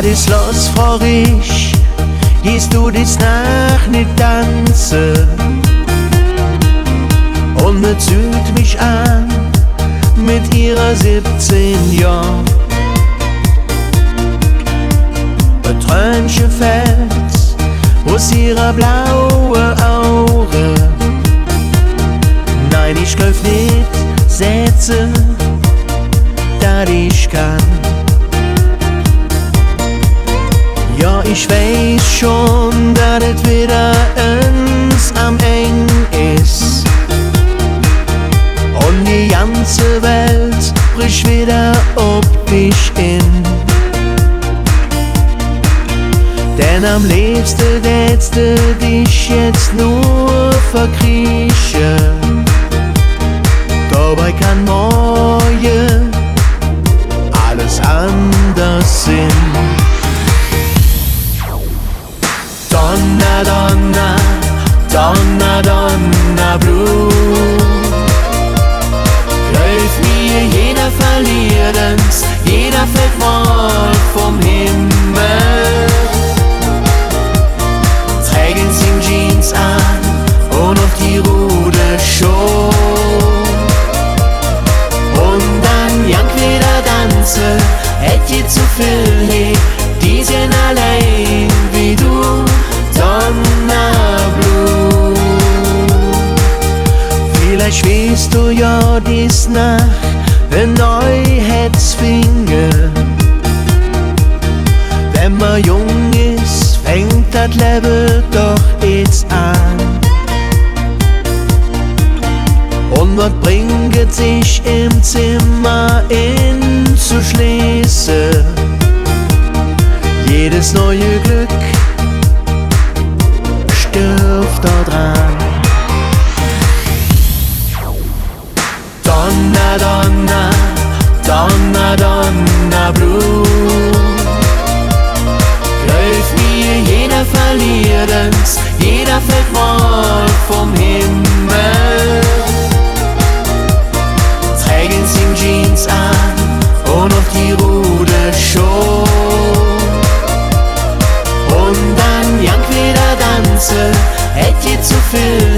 das Los frag ich, gehst du das Nacht nicht tanzen? Und mir zügt mich an mit ihrer 17 Jahren. Ein Tränchen fällt aus ihrer blauen Augen. Nein, ich kauf nicht Sätze, dat ich kann. Ja, ich weiß schon, dass es wieder uns am eng ist. Und die ganze Welt bricht wieder auf dich in. Denn am liebsten tätst du dich jetzt nur verkriechen. Dabei kann morgen alles anders sein. Donna, Donna, Donna, Donna, Blut. Greif mir, jeder verliert uns, jeder fällt mal vom Himmel. Trägen sie Jeans an und auf die Ruder schon. Und dann jank wieder tanzen, hätt je zu viel, hey, die sind allein wie du. Donna Blue. Vielleicht weißt du ja dies Nacht, wenn neu hätt's finge. Wenn man jung ist, fängt das Leben doch jetzt an. Und was bringt sich im Zimmer in zu schließen? Jedes neue Glück stirbt da dran. Donna, Donna, Donna, Donna, Blut. Greif mir, jeder verliert uns, jeder fällt mal vom Himmel. Trägen sie Jeans an und auf die Ruder schon. Und dann jank wieder tanzen, hätt je zu viel.